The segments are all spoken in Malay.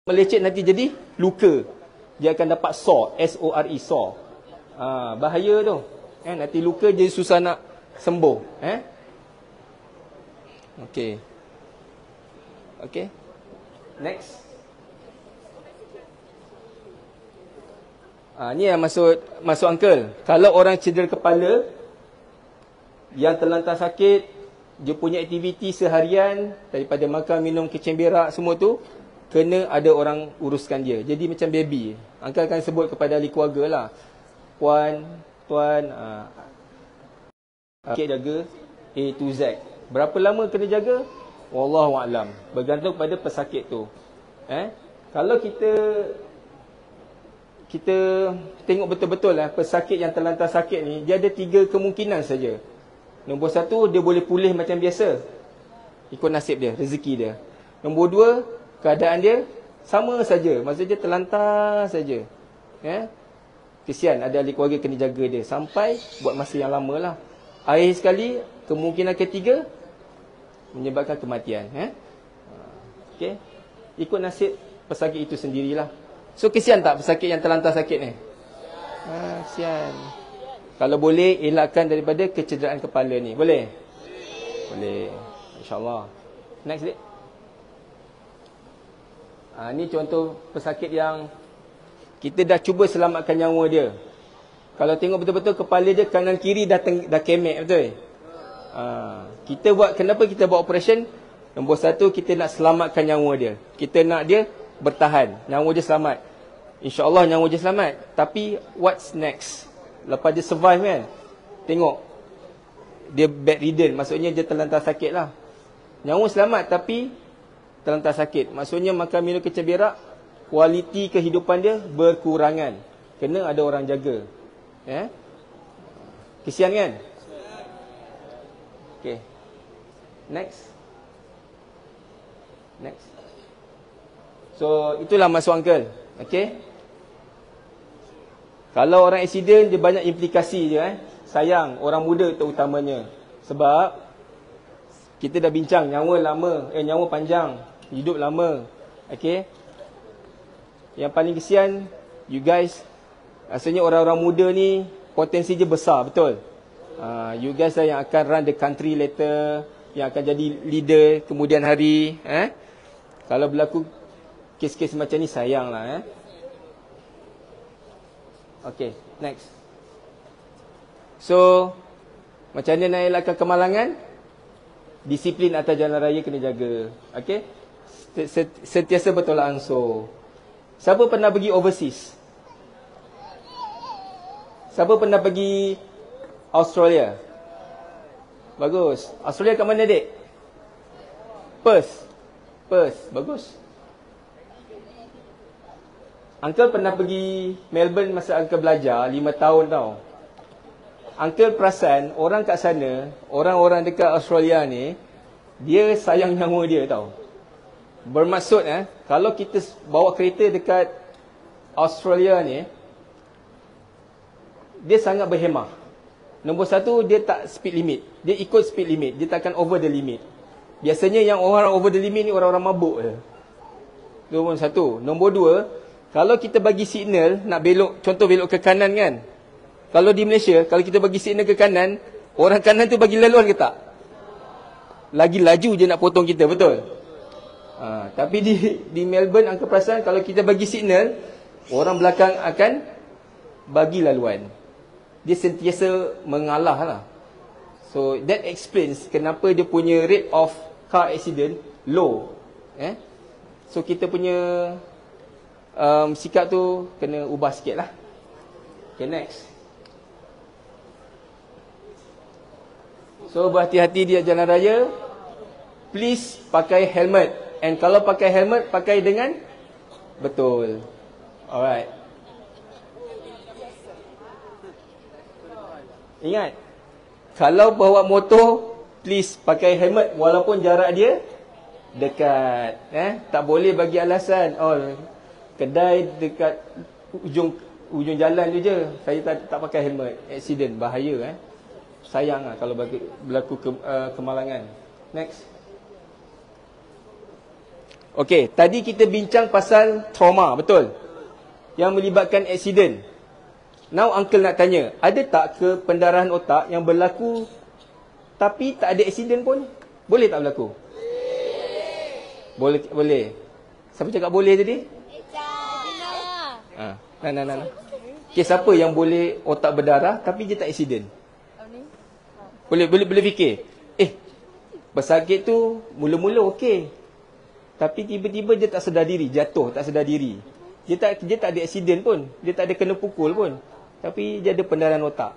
melecet nanti jadi luka. Dia akan dapat sore, S-O-R-E, sore. Bahaya tu. Nanti luka jadi susah nak sembuh. Okey. Okey. Next. Ni yang masuk uncle. Kalau orang cedera kepala yang terlantar sakit, dia punya aktiviti seharian daripada makan, minum, kecing berak semua tu, kena ada orang uruskan dia. Jadi macam baby. Uncle akan sebut kepada ahli keluarga lah. Puan, tuan, jaga A to Z. Berapa lama kena jaga? Wallahualam. Bergantung pada pesakit tu. Kalau kita tengok betul-betul lah, pesakit yang terlantar sakit ni, dia ada 3 kemungkinan saja. Nombor 1, dia boleh pulih macam biasa. Ikut nasib dia, rezeki dia. Nombor 2, keadaan dia sama saja. Maksudnya dia terlantar saja. Kesian, ada ahli keluarga kena jaga dia sampai buat masa yang lama lah. Akhir sekali, kemungkinan ketiga menyebabkan kematian. Okay. Ikut nasib pesakit itu sendirilah. So kesian tak pesakit yang terlantar sakit ni? Kesian. Kalau boleh, elakkan daripada kecederaan kepala ni. Boleh? Boleh. InsyaAllah. Next, Dik. Ni contoh pesakit yang kita dah cuba selamatkan nyawa dia. Kalau tengok betul-betul kepala dia kanan kiri dah kemek betul. Kenapa kita buat operation? Nombor 1, kita nak selamatkan nyawa dia. Kita nak dia bertahan, nyawa dia selamat. InsyaAllah nyawa dia selamat. Tapi what's next? Lepas dia survive kan, tengok dia bedridden, maksudnya dia terlantar sakit lah. Nyawa selamat tapi terlantar sakit, maksudnya makan, minum, kecing berak, kualiti kehidupan dia berkurangan. Kena ada orang jaga. Kesian kan? Okay. Next. So itulah masuk uncle. Okay. Kalau orang accident, dia banyak implikasi je. Sayang, orang muda terutamanya. Sebab kita dah bincang nyawa panjang, hidup lama. Okay. Yang paling kesian, you guys, rasanya orang-orang muda ni potensi je besar, betul? You guys lah yang akan run the country later, yang akan jadi leader kemudian hari. Kalau berlaku kes-kes macam ni, sayang lah. Okay, next. So, macam mana nak elakkan kemalangan? Disiplin atas jalan raya kena jaga. Okay. Sentiasa bertolak ansur. Siapa pernah pergi overseas? Siapa pernah pergi Australia? Bagus. Australia kat mana, Dek? Perth. Bagus. Uncle pernah pergi Melbourne masa Uncle belajar 5 tahun tau. Uncle perasan orang kat sana, orang-orang dekat Australia ni, dia sayang nyawa dia tau. Bermaksud kalau kita bawa kereta dekat Australia ni, dia sangat berhemah. Nombor 1, dia tak speed limit. Dia ikut speed limit. Dia takkan over the limit. Biasanya yang orang over the limit ni orang-orang mabuk je. Nombor 1. Nombor 2, kalau kita bagi signal nak belok, contoh belok ke kanan kan. Kalau di Malaysia, kalau kita bagi signal ke kanan, orang kanan tu bagi laluan ke tak? Lagi laju je nak potong kita, betul? Tapi di Melbourne, Uncle perasan kalau kita bagi signal, orang belakang akan bagi laluan. Dia sentiasa mengalah lah. So that explains kenapa dia punya rate of car accident low. So kita punya sikap tu kena ubah sikit lah. Okay, next. So berhati-hati di jalan raya. Please pakai helmet. And kalau pakai helmet, pakai dengan betul. Alright. Ingat, kalau bawa motor, please pakai helmet walaupun jarak dia dekat. Tak boleh bagi alasan, kedai dekat ujung jalan tu je, saya tak pakai helmet, accident, bahaya. Sayang lah kalau berlaku kemalangan. Next. Okey, tadi kita bincang pasal trauma, betul? Yang melibatkan aksiden. Now uncle nak tanya, ada tak ke pendarahan otak yang berlaku tapi tak ada aksiden pun? Boleh tak berlaku? Boleh. Boleh. Siapa cakap boleh tadi? Nah. Okey, siapa yang boleh otak berdarah tapi dia tak aksiden? Boleh fikir. Pesakit tu mula-mula okey. Tapi tiba-tiba dia tak sedar diri, jatuh tak sedar diri. Dia tak ada aksiden pun, dia tak ada kena pukul pun. Tapi dia ada pendarahan otak.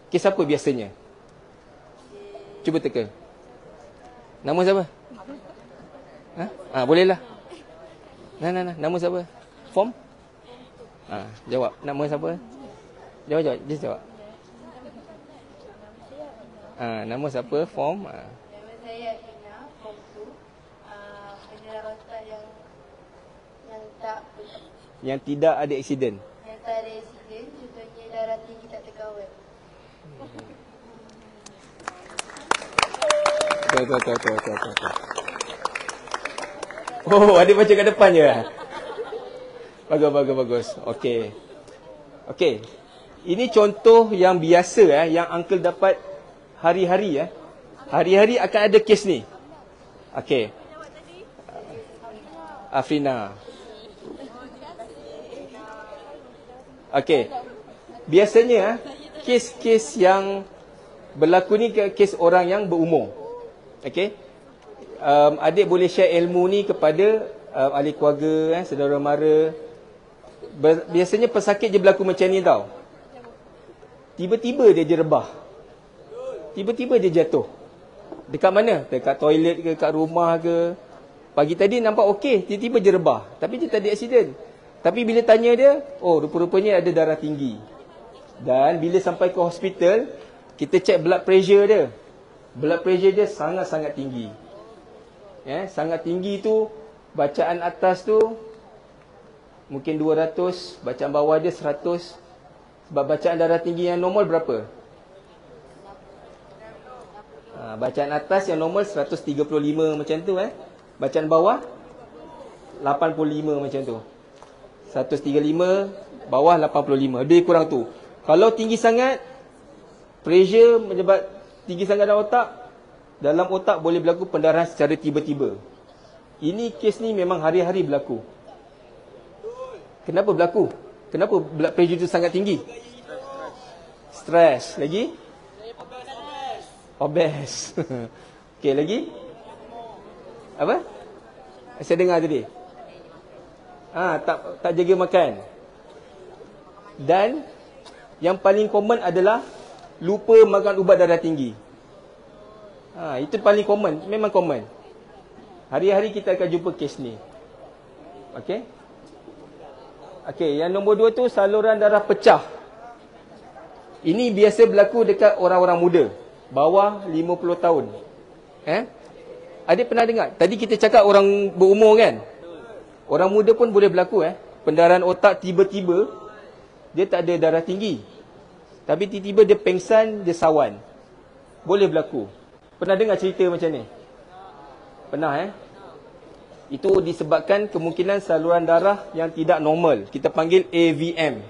Okey, siapa biasanya? Cuba teka. Nama siapa? Bolehlah. Nah. Nama siapa? Form? Jawab. Nama siapa? Jawab. Just jawab. Nama siapa? Form? Nama saya Ina, form 2. Pendarahan otak yang tidak ada aksiden. Yang tak ada aksiden, contohnya darah tinggi tak terkawal. Betul. Oh, adik baca kat depan je. Bagus. Okey. Ini contoh yang biasa yang uncle dapat hari-hari Hari-hari akan ada kes ni. Okey. Afrina. Okey. Biasanya kes-kes yang berlaku ni kes orang yang berumur. Okey. Adik boleh share ilmu ni kepada ahli keluarga, saudara mara. Biasanya pesakit je berlaku macam ni tau. Tiba-tiba dia jerebah. Tiba-tiba dia jatuh. Dekat mana? Dekat toilet ke, kat rumah ke. Pagi tadi nampak okey, tiba-tiba jerebah. Tapi dia tak ada aksiden. Tapi bila tanya dia, rupa-rupanya ada darah tinggi. Dan bila sampai ke hospital, kita cek blood pressure dia. Blood pressure dia sangat-sangat tinggi. Sangat tinggi tu, bacaan atas tu mungkin 200, bacaan bawah dia 100. Sebab bacaan darah tinggi yang normal berapa? Bacaan atas yang normal 135 macam tu. Bacaan bawah 85 macam tu. 135, bawah 85. Lebih kurang tu. Kalau tinggi sangat, pressure menyebab tinggi sangat dalam otak boleh berlaku pendarahan secara tiba-tiba. Ini kes ni memang hari-hari berlaku. Kenapa berlaku? Kenapa blood pressure tu sangat tinggi? Stres. Lagi? Obes. Okey, lagi? Apa? Saya dengar tadi. Tak jaga makan. Dan yang paling common adalah lupa makan ubat darah tinggi. Itu paling common, memang common. Hari-hari kita akan jumpa kes ni. Okey, yang nombor 2 tu saluran darah pecah. Ini biasa berlaku dekat orang-orang muda, bawah 50 tahun. Adik pernah dengar? Tadi kita cakap orang berumur kan? Orang muda pun boleh berlaku pendarahan otak tiba-tiba dia tak ada darah tinggi. Tapi tiba-tiba dia pengsan, dia sawan. Boleh berlaku. Pernah dengar cerita macam ni? Pernah Itu disebabkan kemungkinan saluran darah yang tidak normal. Kita panggil AVM,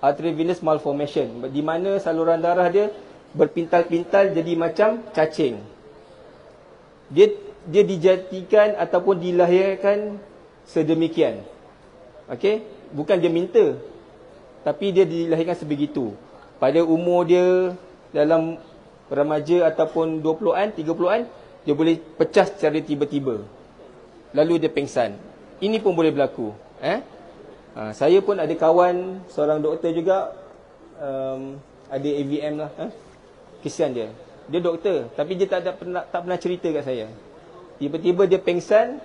Arteriovenous Malformation. Di mana saluran darah dia berpintal-pintal jadi macam cacing. Dia dijadikan ataupun dilahirkan sedemikian. Bukan dia minta, tapi dia dilahirkan sebegitu. Pada umur dia dalam remaja ataupun 20-an, 30-an, dia boleh pecah secara tiba-tiba. Lalu dia pengsan. Ini pun boleh berlaku. Saya pun ada kawan, seorang doktor juga, ada AVM lah. Kesian dia. Dia doktor, tapi dia tak pernah cerita kat saya. Tiba-tiba dia pengsan,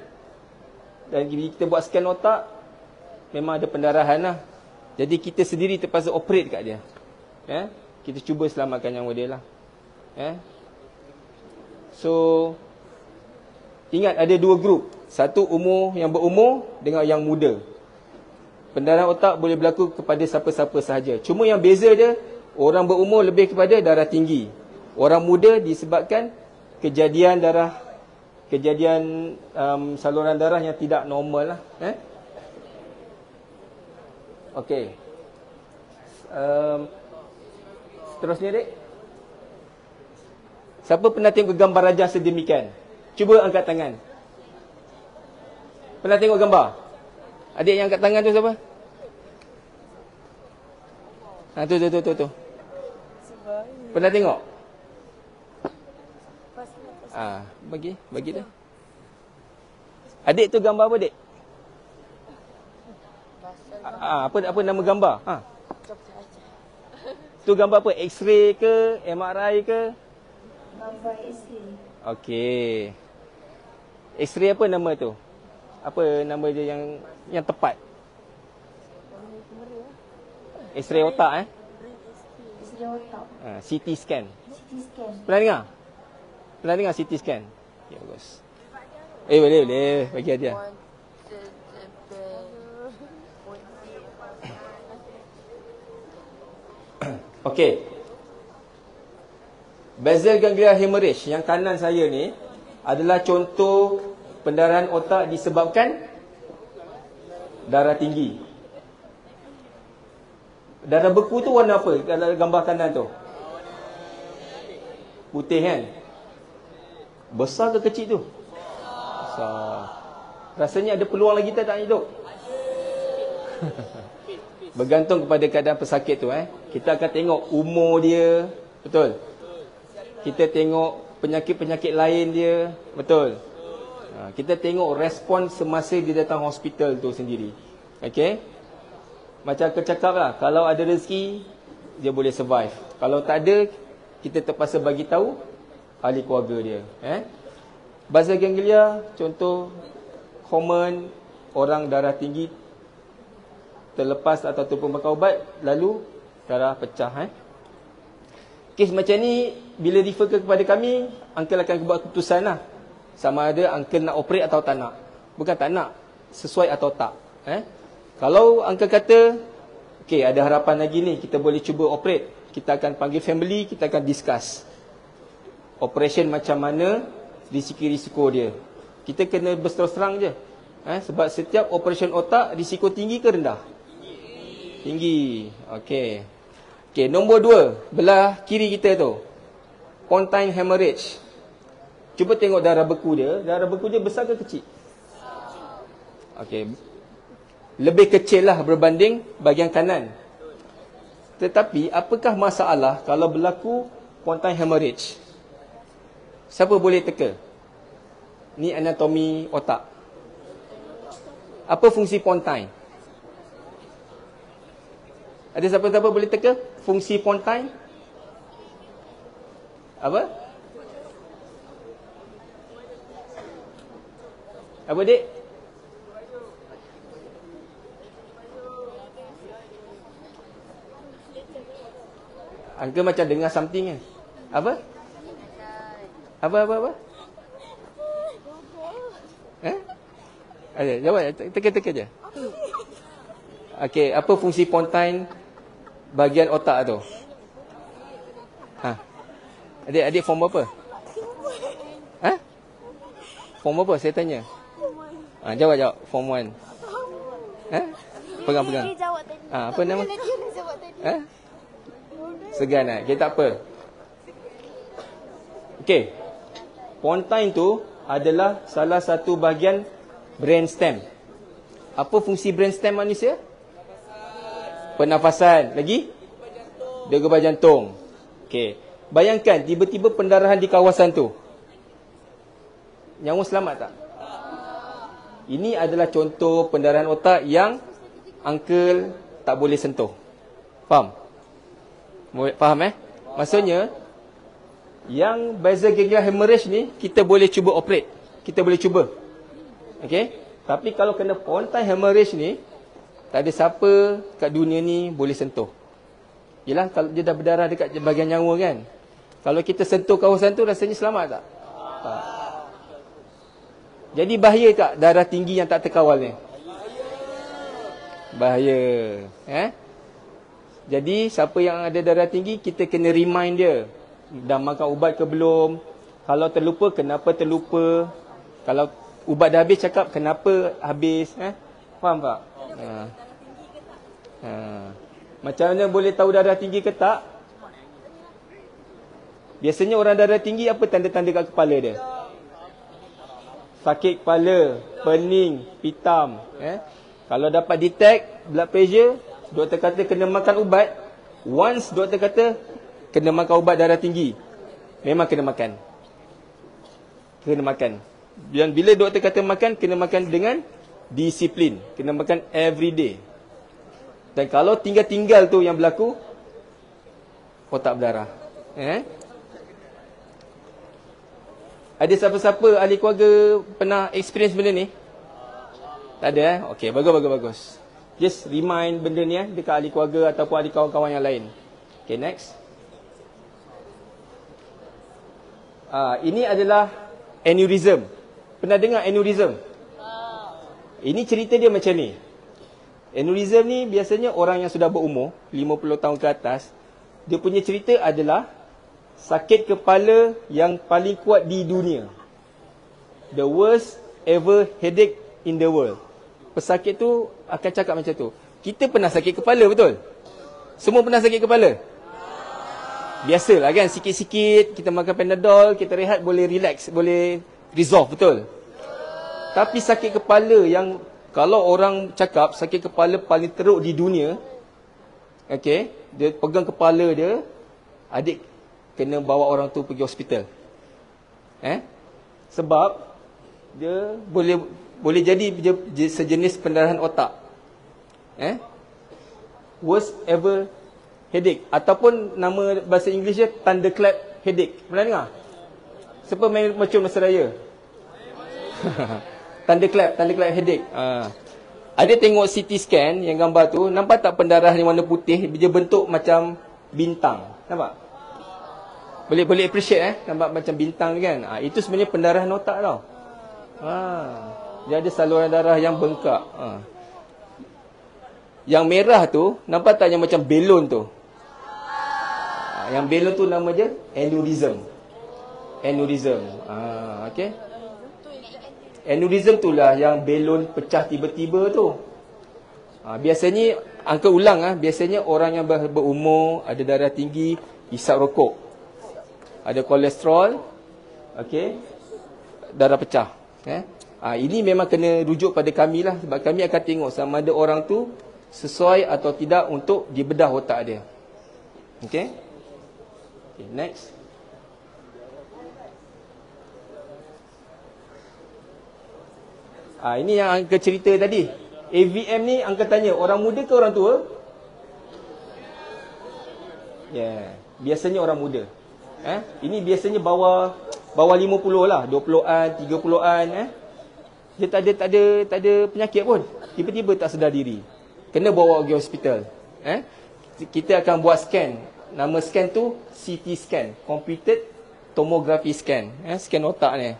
dan kita buat scan otak, memang ada pendarahan lah. Jadi kita sendiri terpaksa operate kat dia. Kita cuba selamatkan nyawa dia lah. So, ingat ada 2 grup. Satu yang berumur dengan yang muda. Pendarahan otak boleh berlaku kepada siapa-siapa sahaja. Cuma yang beza dia, orang berumur lebih kepada darah tinggi. Orang muda disebabkan kejadian darah kejadian saluran darah yang tidak normal lah. Okey. Seterusnya, Dek. Siapa pernah tengok gambar raja sedemikian? Cuba angkat tangan. Pernah tengok gambar? Adik yang angkat tangan tu siapa? Tu. Pernah tengok? Bagi dah. Adik tu gambar apa, Dek? Apa nama gambar? Tu gambar apa? X-ray ke? MRI ke? Gambar X-ray. Okey. X-ray apa nama tu? Apa nama dia yang tepat? X-ray otak X-ray otak. CT scan. CT scan. Pernah dengar? Pernah dengar CT scan? Ya, bagus. Boleh. Bagi hadiah. Okey. Basal ganglia hemorrhage yang kanan saya ni adalah contoh pendarahan otak disebabkan darah tinggi. Darah beku tu warna apa dalam gambar kanan tu? Putih kan? Besar ke kecil tu? Besar. Rasanya ada peluang lagi tak hidup? Bergantung kepada keadaan pesakit tu. Kita akan tengok umur dia. Betul. Kita tengok penyakit-penyakit lain dia. Betul. Kita tengok respon semasa dia datang hospital tu sendiri. Okey. Macam aku cakap lah, kalau ada rezeki, dia boleh survive. Kalau tak ada, kita terpaksa bagi tahu ahli keluarga dia. Basal ganglia, contoh common, orang darah tinggi terlepas ataupun makan ubat, lalu darah pecah. Kes macam ni, bila refer kepada kami, uncle akan buat keputusan lah. Sama ada uncle nak operate atau tak nak. Bukan tak nak, sesuai atau tak. Kalau uncle kata, okay, ada harapan lagi ni, kita boleh cuba operate. Kita akan panggil family, kita akan discuss operation macam mana, risiko-risiko dia. Kita kena berterus terang je. Sebab setiap operation otak, risiko tinggi ke rendah? Tinggi. Okey. Nombor 2, belah kiri kita tu, pontine hemorrhage. Cuba tengok darah beku dia. Darah beku dia besar ke kecil? Okey. Lebih kecil lah berbanding bahagian kanan. Tetapi apakah masalah kalau berlaku pontine hemorrhage? Siapa boleh teka? Ni anatomi otak. Apa fungsi pontine? Ada siapa-siapa boleh teka fungsi pontine? Apa? Apa, Dek? Angka macam dengar something kan? Apa? Apa? Ada, jawab, teka-teka je. Okey, apa fungsi pontine bahagian otak tu? Adik form apa? Form apa saya tanya? Jawab form 1. Pegang. Apa nama? Segan okay, tak apa. Okey. Pontine tu adalah salah satu bahagian brainstem. Apa fungsi brainstem manusia? Pernafasan. Lagi? Degupan jantung. Okey. Bayangkan tiba-tiba pendarahan di kawasan tu. Nyawa selamat tak? Ini adalah contoh pendarahan otak yang uncle tak boleh sentuh. Faham? Faham Maksudnya yang basal ganglia hemorrhage ni kita boleh cuba operate. Kita boleh cuba. Okey? Tapi kalau kena pontine hemorrhage ni, tak ada siapa kat dunia ni boleh sentuh. Yalah, kalau dia dah berdarah dekat bahagian nyawa kan. Kalau kita sentuh kawasan tu, rasanya selamat tak? Tak. Jadi bahaya tak darah tinggi yang tak terkawal ni? Bahaya. Jadi siapa yang ada darah tinggi, kita kena remind dia. Dah makan ubat ke belum? Kalau terlupa, kenapa terlupa? Kalau ubat dah habis cakap kenapa habis, faham tak? Macam mana boleh tahu darah tinggi ke tak? Biasanya orang darah tinggi apa tanda-tanda kat kepala dia? Sakit kepala, pening, pitam. Kalau dapat detect blood pressure, doktor kata kena makan ubat. Once doktor kata kena makan ubat darah tinggi, memang kena makan. Kena makan. Dan bila doktor kata makan, kena makan dengan disiplin. Kena makan every day. Dan kalau tinggal-tinggal tu yang berlaku, otak berdarah. Ada siapa-siapa ahli keluarga pernah experience benda ni? Tak ada Okey, bagus. Just remind benda ni dekat ahli keluarga ataupun ahli kawan-kawan yang lain. Okay, next. Ini adalah aneurysm. Pernah dengar aneurysm? Ini cerita dia macam ni. Aneurysm ni biasanya orang yang sudah berumur 50 tahun ke atas, dia punya cerita adalah sakit kepala yang paling kuat di dunia. The worst ever headache in the world. Pesakit tu akan cakap macam tu. Kita pernah sakit kepala, betul? Semua pernah sakit kepala? Biasalah kan, sikit-sikit kita makan Panadol, kita rehat, boleh relax, boleh resolve, betul? Tapi sakit kepala yang kalau orang cakap sakit kepala paling teruk di dunia, okay, dia pegang kepala dia, adik kena bawa orang tu pergi hospital. Sebab dia boleh jadi sejenis pendarahan otak. Worst ever headache, ataupun nama bahasa Inggeris dia thunderclap headache. Pernah dengar? Siapa main mercun masa raya? Thunderclap headache. Ada tengok CT scan yang gambar tu, nampak tak pendarahan yang warna putih, dia bentuk macam bintang. Nampak? Boleh appreciate nampak macam bintang kan? Itu sebenarnya pendarahan otak tau. Dia ada saluran darah yang bengkak. Yang merah tu, nampak tak yang macam belon tu? Yang belon tu nama dia aneurysm. Okay? Aneurysm tu lah yang belon pecah tiba-tiba tu. Biasanya, angka ulang biasanya orang yang berumur, ada darah tinggi, hisap rokok, ada kolesterol, okay, darah pecah. Ini memang kena rujuk pada kami lah, sebab kami akan tengok sama ada orang tu sesuai atau tidak untuk dibedah otak dia. Okay, next. Ini yang angka cerita tadi. AVM ni angka tanya, orang muda ke orang tua? Biasanya orang muda. Ini biasanya bawah 50 lah, 20-an, 30-an. Dia tak ada penyakit pun, tiba-tiba tak sedar diri, kena bawa pergi hospital. Kita akan buat scan. Nama scan tu CT scan, computed tomography scan. Scan otak ni.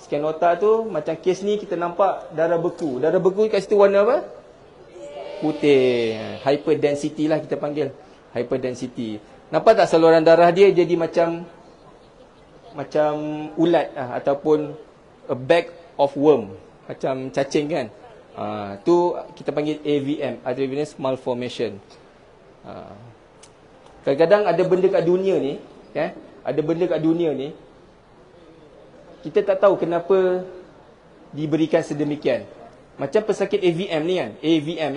Scan otak tu macam kes ni kita nampak darah beku. Darah beku kat situ warna apa? Putih. Hyperdensity lah kita panggil. Hyperdensity. Nampak tak saluran darah dia jadi macam ulat ataupun a bag of worm, macam cacing kan. Tu kita panggil AVM, arteriovenous malformation. Kadang-kadang ada benda kat dunia ni, ada benda kat dunia ni kita tak tahu kenapa diberikan sedemikian. Macam pesakit AVM ni kan, AVM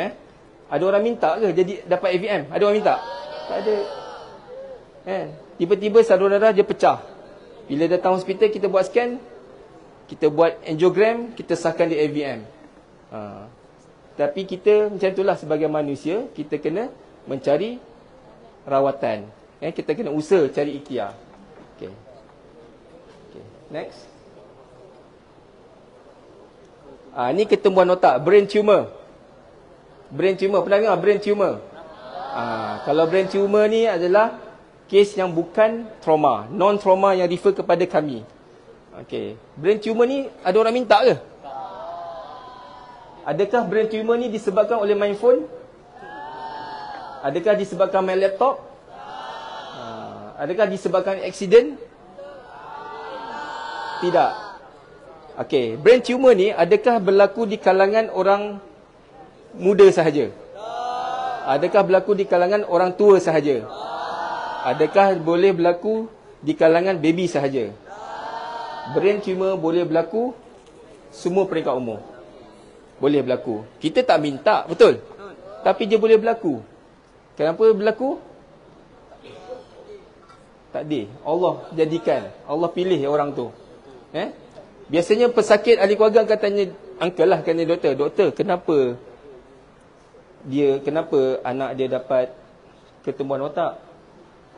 ada orang minta ke jadi dapat AVM? Ada orang minta? Tak ada. Tiba-tiba saluran darah dia pecah. Bila datang hospital, kita buat scan, kita buat angiogram, kita sahkan dia AVM. Tapi kita macam itulah sebagai manusia, kita kena mencari rawatan. Kita kena usaha cari ikhtiar. Okay. Next. Ni ketumbuhan otak, brain tumor. Brain tumor, pernah dengar brain tumor? Kalau brain tumor ni adalah kes yang bukan trauma, non-trauma yang refer kepada kami. Okay. Brain tumor ni ada orang minta ke? Adakah brain tumor ni disebabkan oleh main phone? Adakah disebabkan main laptop? Adakah disebabkan accident? Tidak. Okey, brain tumor ni adakah berlaku di kalangan orang muda sahaja? Adakah berlaku di kalangan orang tua sahaja? Adakah boleh berlaku di kalangan baby sahaja? Brain tumor boleh berlaku semua peringkat umur. Boleh berlaku. Kita tak minta, betul? Tapi dia boleh berlaku. Kenapa berlaku? Takdir. Allah jadikan. Allah pilih orang tu. Biasanya pesakit ahli keluarga akan tanya uncle lah, tanya doktor. Doktor, kenapa anak dia dapat ketumbuhan otak?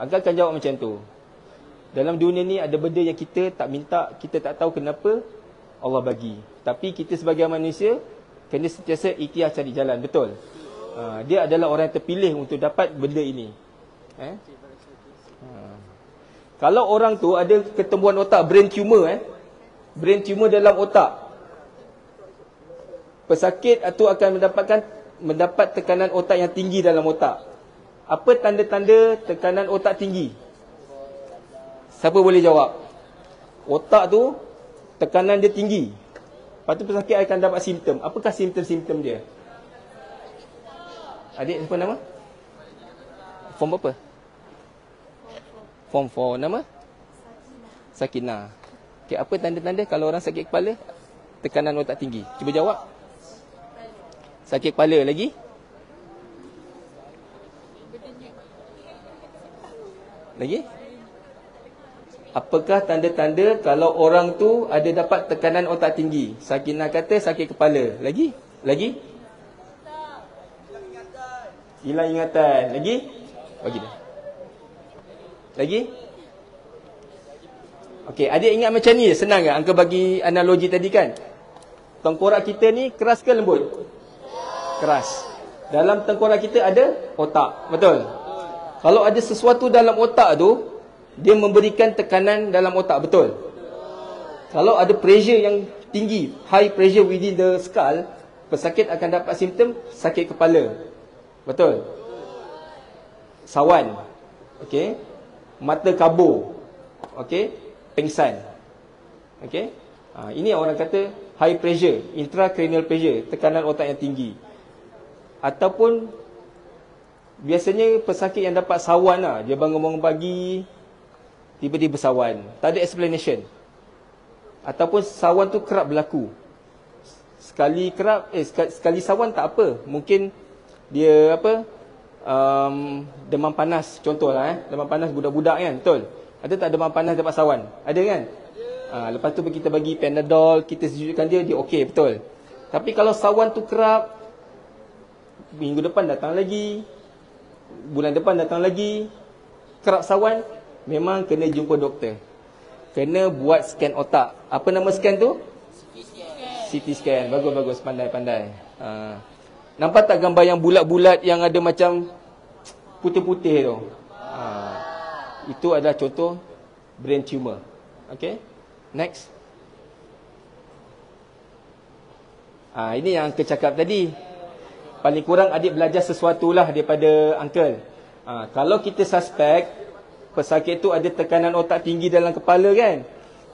Uncle akan jawab macam tu. Dalam dunia ni ada benda yang kita tak minta, kita tak tahu kenapa Allah bagi. Tapi kita sebagai manusia kena sentiasa ikhtiar cari jalan, betul? Dia adalah orang yang terpilih untuk dapat benda ini. Kalau orang tu ada ketumbuhan otak, brain tumor, brain tumor dalam otak, pesakit itu akan mendapat tekanan otak yang tinggi dalam otak. Apa tanda-tanda tekanan otak tinggi? Siapa boleh jawab? Otak tu tekanan dia tinggi. Lepas tu pesakit akan dapat simptom. Apakah simptom-simptom dia? Adik siapa nama? Form apa? Form 4. Nama? Sakinah. Okay, apa tanda-tanda kalau orang sakit kepala, tekanan otak tinggi? Cuba jawab. Sakit kepala lagi? Lagi? Apakah tanda-tanda kalau orang tu ada dapat tekanan otak tinggi? Sakinah kata sakit kepala. Lagi? Lagi? Hilang ingatan. Lagi? Bagi dah. Lagi? Okey, adik ingat macam ni, senang tak? Angka bagi analogi tadi kan? Tengkorak kita ni keras ke lembut? Keras. Dalam tengkorak kita ada otak. Betul? Kalau ada sesuatu dalam otak tu, dia memberikan tekanan dalam otak, betul? Kalau ada pressure yang tinggi, high pressure within the skull, pesakit akan dapat simptom sakit kepala. Betul? Sawan. Okey. Mata kabur. Okey. Pengsan. Okey. Ini orang kata high pressure, intracranial pressure, tekanan otak yang tinggi. Ataupun biasanya pesakit yang dapat sawan lah, dia bangun-bangun pagi, tiba-tiba sawan, tak ada explanation. Ataupun sawan tu kerap berlaku. Sekali sawan tak apa. Mungkin dia demam panas contohlah demam panas budak-budak kan, betul? Ada tak demam panas dapat sawan? Ada kan? Lepas tu kita bagi Panadol, kita sejukkan dia okey, betul? Tapi kalau sawan tu kerap, minggu depan datang lagi, bulan depan datang lagi, kerap sawan, memang kena jumpa doktor. Kena buat scan otak. Apa nama scan tu? CT scan. Bagus-bagus, pandai-pandai. Nampak tak gambar yang bulat-bulat yang ada macam putih-putih tu? Itu adalah contoh brain tumor. Okay, next. Ini yang aku cakap tadi. Paling kurang adik belajar sesuatu lah daripada uncle. Kalau kita suspek pesakit tu ada tekanan otak tinggi dalam kepala kan,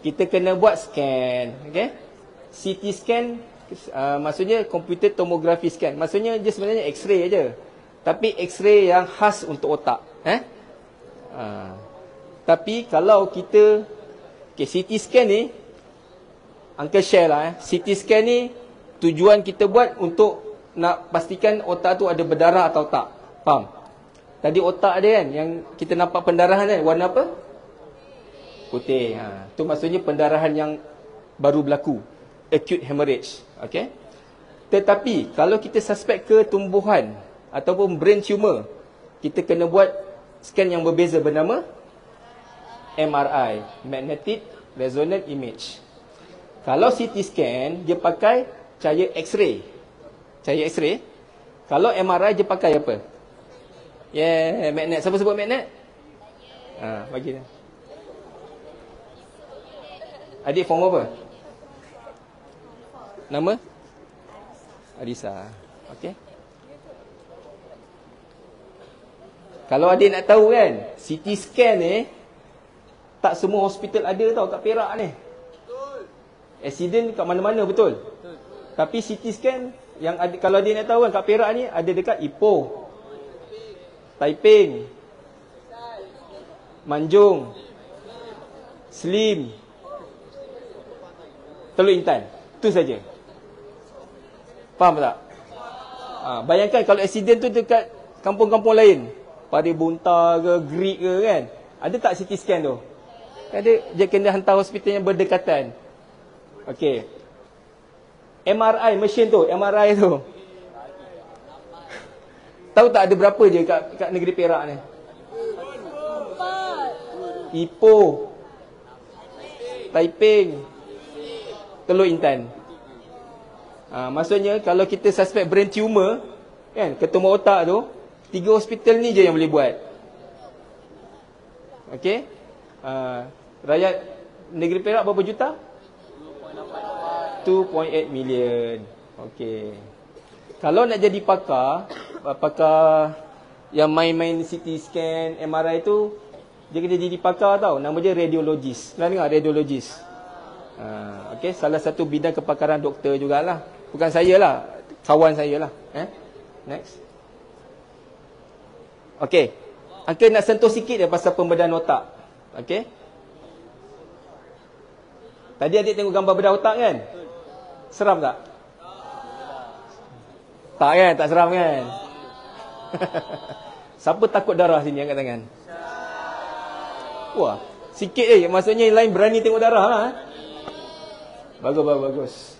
kita kena buat scan. Okay, CT scan, maksudnya computer tomography scan. Maksudnya dia sebenarnya x-ray aja, tapi x-ray yang khas untuk otak. Tapi kalau kita CT scan ni, uncle share lah. CT scan ni tujuan kita buat untuk nak pastikan otak tu ada berdarah atau tak. Faham? Tadi otak dia kan, yang kita nampak pendarahan kan, warna apa? Putih. Tu maksudnya pendarahan yang baru berlaku, acute hemorrhage. Okay? Tetapi kalau kita suspek ketumbuhan ataupun brain tumor, kita kena buat scan yang berbeza bernama MRI, Magnetic Resonance Image. Kalau CT scan, dia pakai cahaya X-ray. Cahaya X-ray. Kalau MRI, dia pakai apa? Magnet. Siapa sebut magnet? Bagi dia. Adik form apa? Nama? Arisa. Okey. Kalau adik nak tahu kan, CT scan ni tak semua hospital ada tau kat Perak ni. Betul. Accident kat mana-mana, betul? Tapi CT scan yang ada, kalau dia nak tahu kan kat Perak ni ada dekat Ipoh, Taiping, Manjung, Slim, Teluk Intan. Itu saja. Faham tak? Bayangkan kalau accident tu dekat kampung-kampung lain, Pari Bunta ke, Greek ke kan, ada tak CT scan tu? Ada, dia kena hantar hospital yang berdekatan. Okey. MRI mesin tu, MRI tu. Tahu tak ada berapa je kat negeri Perak ni? Ipoh, Taiping, Teluk Intan. Maksudnya kalau kita suspect brain tumor kan, ketumor otak tu, 3 hospital ni je yang boleh buat. Okey. Rakyat negeri Perak berapa juta? 2.8 million. Okey. Kalau nak jadi pakar yang main-main CT scan, MRI tu, dia kena jadi pakar tau. Nama dia radiologist. Pernah dengar radiologist? Okey, salah satu bidang kepakaran doktor jugalah. Bukan saya lah, kawan saya lah. Next. Okey. Uncle nak sentuh sikit dia pasal pembedahan otak. Okey. Tadi adik tengok gambar bedah otak kan? Seram tak? Tak kan? Tak seram kan? Siapa takut darah sini angkat tangan? Wah, sikit maksudnya yang lain berani tengok darah lah. Bagus.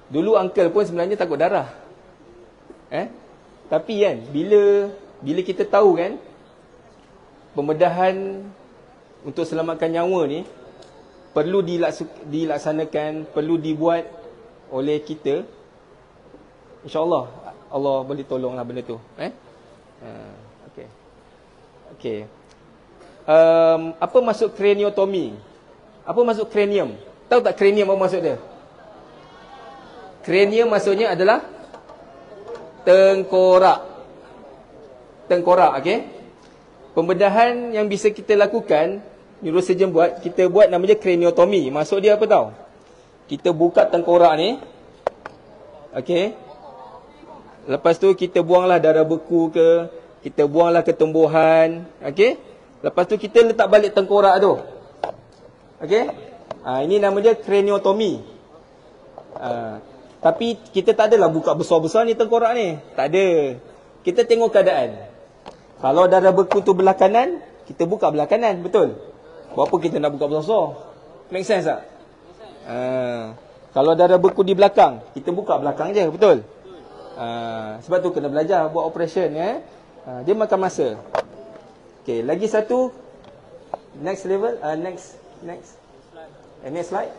Dulu uncle pun sebenarnya takut darah. Tapi kan, bila kita tahu kan, pembedahan untuk selamatkan nyawa ni perlu dilaksanakan, perlu dibuat oleh kita, InsyaAllah Allah boleh tolonglah benda tu. Okey. Apa maksud craniotomy? Apa maksud cranium? Tahu tak cranium apa maksud dia? Cranium maksudnya adalah tengkorak. Tengkorak, okey. Pembedahan yang bisa kita lakukan, neurosurgeon buat, kita buat nama dia craniotomy. Maksud dia apa tahu? Kita buka tengkorak ni. Okey. Lepas tu kita buanglah darah beku ke, kita buanglah ketumbuhan, okey? Lepas tu kita letak balik tengkorak tu. Okey? Ini nama dia craniotomy. Tapi kita tak adalah buka besar-besar ni tengkorak ni. Tak ada. Kita tengok keadaan. Kalau darah beku tu belah kanan, kita buka belah kanan, betul? Buat apa kita nak buka besar-besar? Make sense tak? Kalau darah beku di belakang, kita buka belakang je, betul? Sebab tu kena belajar buat operation ya. Dia makan masa. Okey, lagi satu. Next level, next. Next slide.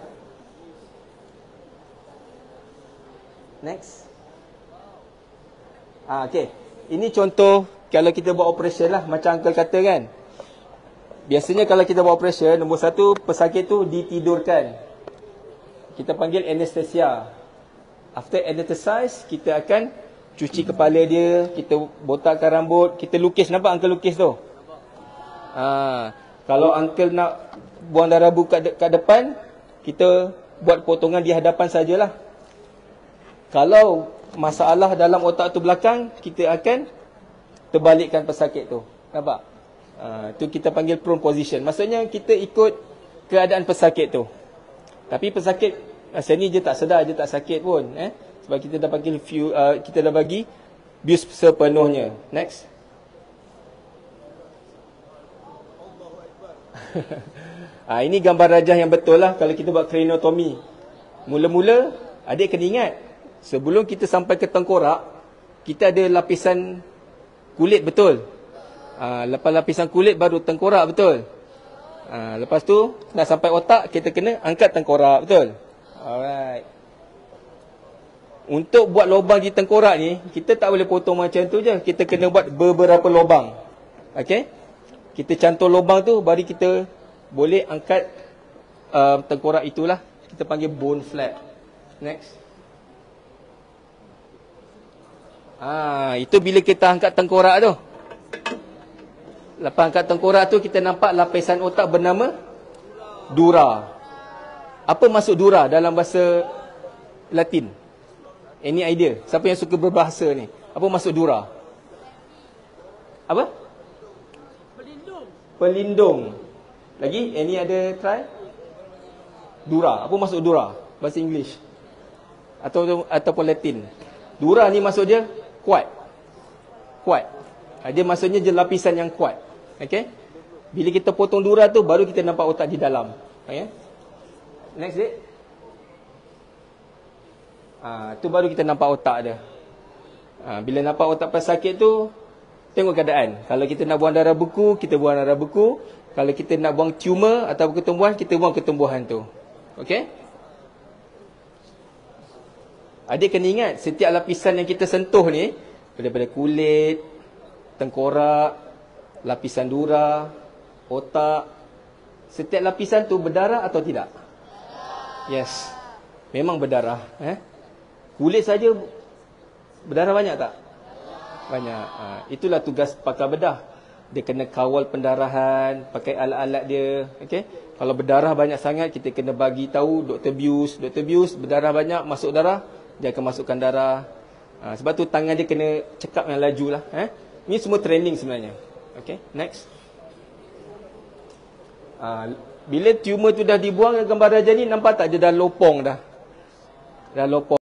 Next. Okey. Ini contoh kalau kita buat operation lah, macam uncle kata kan. Biasanya kalau kita buat operation, nombor 1, pesakit tu ditidurkan. Kita panggil anesthesia. After anesthesize, kita akan cuci kepala dia, kita botakkan rambut, kita lukis. Nampak uncle lukis tu? Kalau uncle nak buang darah kat depan, kita buat potongan di hadapan sajalah. Kalau masalah dalam otak tu belakang, kita akan terbalikkan pesakit tu. Nampak? Tu kita panggil prone position. Maksudnya kita ikut keadaan pesakit tu. Tapi pesakit masa ni dia tak sedar, dia tak sakit pun, sebab kita dah panggil kita dah bagi bius sepenuhnya. Next. Ini gambar rajah yang betul lah kalau kita buat craniotomy. Mula-mula adik kena ingat, sebelum kita sampai ke tengkorak, kita ada lapisan kulit, betul? Lepas lapisan kulit baru tengkorak, betul? Lepas tu nak sampai otak, kita kena angkat tengkorak, betul? Alright. Untuk buat lubang di tengkorak ni, kita tak boleh potong macam tu je. Kita kena buat beberapa lubang. Okey? Kita cantul lubang tu, baru kita boleh angkat tengkorak itulah. Kita panggil bone flap. Next. Itu bila kita angkat tengkorak tu. Lepas angkat tengkorak tu, kita nampak lapisan otak bernama Dura. Apa maksud dura dalam bahasa Latin? Any idea? Siapa yang suka berbahasa ni? Apa maksud dura? Apa? Pelindung. Lagi? Any ada try? Dura. Apa maksud dura? Bahasa English. Ataupun Latin. Dura ni maksud dia kuat. Kuat. Dia maksudnya je lapisan yang kuat. Okay? Bila kita potong dura tu, baru kita nampak otak di dalam. Okay? Next date. Tu baru kita nampak otak dia. Bila nampak otak pas sakit tu, tengok keadaan. Kalau kita nak buang darah beku, kita buang darah beku. Kalau kita nak buang tumor atau ketumbuhan, kita buang ketumbuhan tu. Okey? Adik kena ingat, setiap lapisan yang kita sentuh ni, daripada kulit, tengkorak, lapisan dura, otak, setiap lapisan tu berdarah atau tidak? Yes. Memang berdarah. Kulit saja berdarah banyak tak? Banyak. Itulah tugas pakar bedah. Dia kena kawal pendarahan, pakai alat-alat dia. Okay? Kalau berdarah banyak sangat, kita kena bagi tahu Dr. Bius. Dr. Bius berdarah banyak, masuk darah, dia akan masukkan darah. Sebab tu tangan dia kena cekap yang laju lah. Ini semua training sebenarnya. Okay? Next. Bila tumor tu dah dibuang, gambar Raja ni nampak tak dia dah lopong dah. Dah lopong.